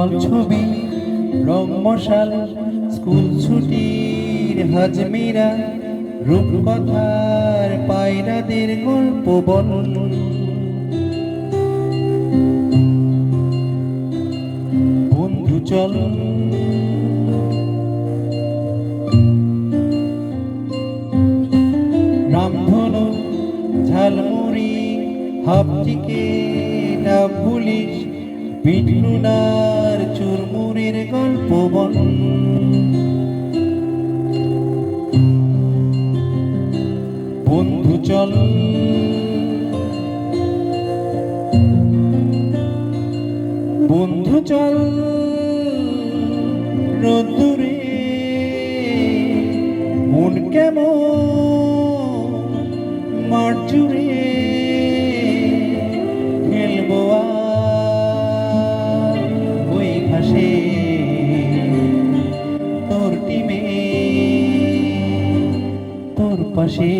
জল ছবি রং মশাল স্কুল ছুটির হাজমিরা রূপকথার পায়রাদের গল্প বল বন্ধু চল রামধনু ঝালমুড়ি হাফটিকে না ভুলিস বিটনুনার চুরমুড়ির গল্প বল বন্ধু চল বন্ধু চল রোদ্দুরে মন কেমন মাঠ জুড়ে খেলবো ওই ঘাসে তোর টিমে তোর পাশে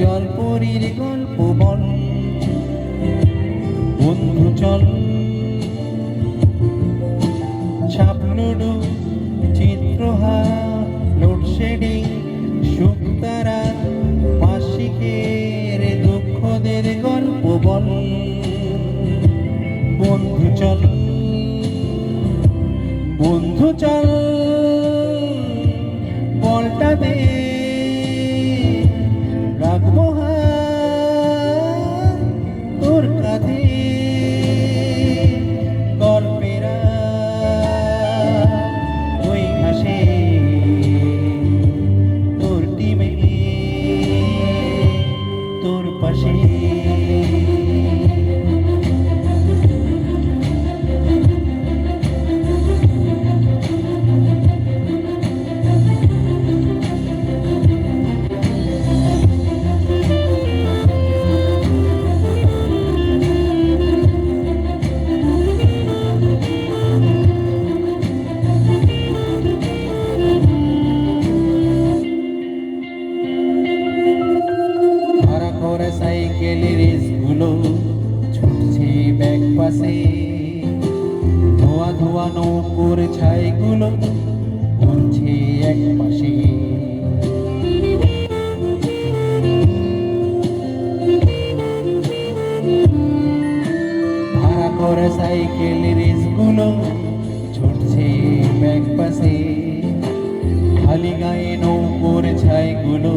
জলপরীর গল্প বল বন্ধু চল ছাপলুডু চিত্রহার লোডশেডিং সুক্তারা মাসিকের দুঃখদের গল্প বল বন্ধু চল বন্ধু চল বলটা দে রাখবো তোর কাঁধে গল্পেরা ওই ঘাসে তোর টিমে তোর পাশে সাইকেলের রেসগুলো ছুটছে ব্যাক পাশে ধোয়া ধোয়া নৌকোর ছাইগুলো ঘুরছে এক পাশে ভাড়া করা সাইকেলের রেসগুলো ছুটছে ব্যাক পাশে খালি গায়ে নৌকোর ছাইগুলো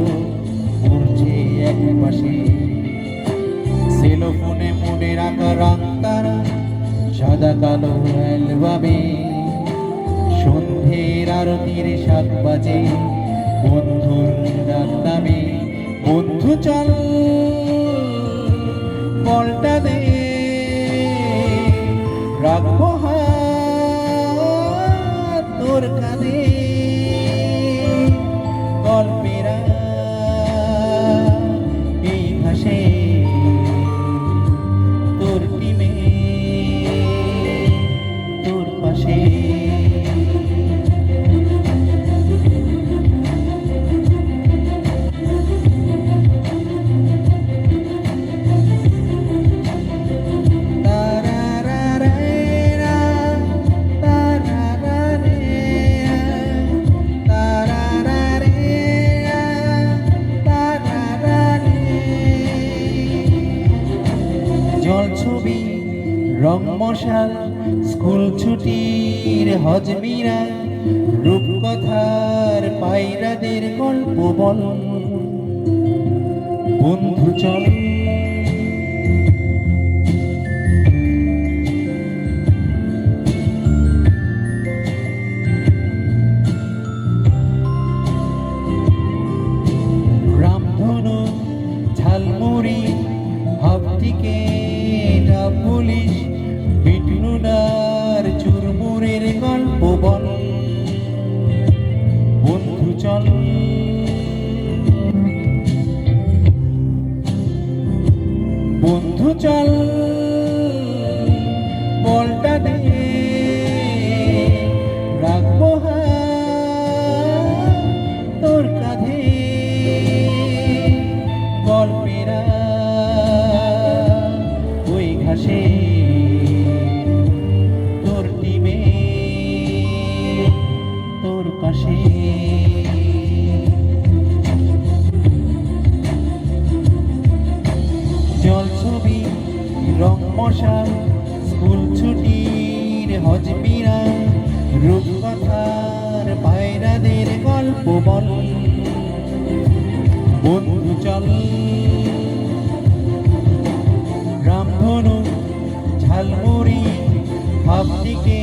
ঘুরছে এক পাশে সেলোফোনে মনে রাখা রং তারা সাদা কালো অ্যালবামে সন্ধ্যের আরতির 7 বাজে বন্ধুর ডাক নামে বন্ধু চল বলটা দে রাখবো হাত তোর কাঁধে গল্পেরা এই ঘাসে তোর টিমে তোর পাশে জল ছবি রং মশাল স্কুল ছুটির হজমিরা রূপকথার পায়রাদের গল্প বল বন্ধু চল রামধনু ঝালমুড়ি হাফটিকে না ভুলিস বিটনুনার চুরমুড়ির গল্প বল বন্ধু চল বলটা দে রাখবো হাত তোর কাঁধে গল্পেরা ওই ঘাসে তোর টিমে তোর পাশে জল ছবি রং মশা স্কুল ছুটির হজমিরা রূপকথার পায়রাদের গল্প বল বন্ধু চল রামধনু ঝালমুড়ি ভাবটিকে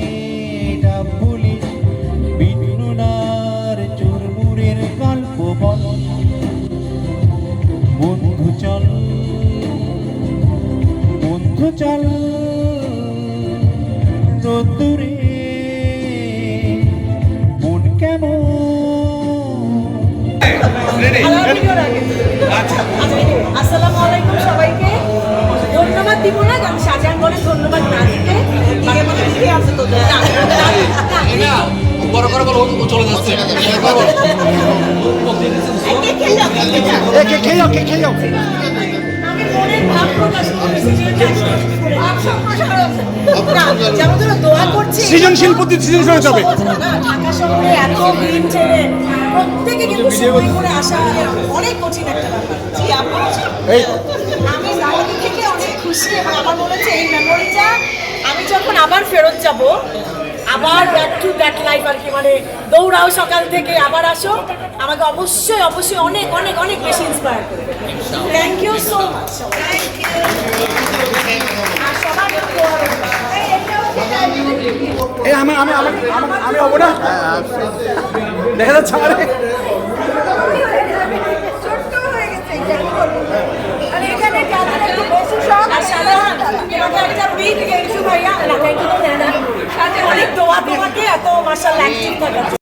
ডাব পুলিশ বিট্টুনার চুরমুরের গল্প বল বন্ধু চল বন্ধু চল রোদ্দুরে মন কেমন আসসালামু আলাইকুম সবাইকে। ধন্যবাদ দিব না, কারণ শাহজাহান বলে ধন্যবাদ না দিতে বড় করে বলো, ও চলে যাচ্ছে। আমি মনের ভাব প্রকাশ করতেছি, যেমন ধরো দোয়া করছি সৃজনশীল প্রতি সৃজনশীল হতে হবে। ঢাকা শহরে এত ভিড় ছেড়ে প্রত্যেকে কিন্তু সময় করে আসা অনেক কঠিন একটা ব্যাপার। জি, আমি সাউদি থেকে অনেক খুশি এবং আমার মনে হচ্ছে এই মেমোরিটা আমি যখন আবার ফেরত যাব, আবার ব্যাক টু দ্যাট লাইফ আর কি, মানে দৌড়াও সকাল থেকে আবার আসো, আমাকে অবশ্যই অবশ্যই অনেক অনেক অনেক বেশি ইন্সপায়ার করবে। Thank you so much. আর সবার এই আমি হবো না, দেখা যাচ্ছে আমার অনেক দোয়া তোমাকে এত মাশাআল্লাহ অ্যাক্টিভ থাকার জন্য।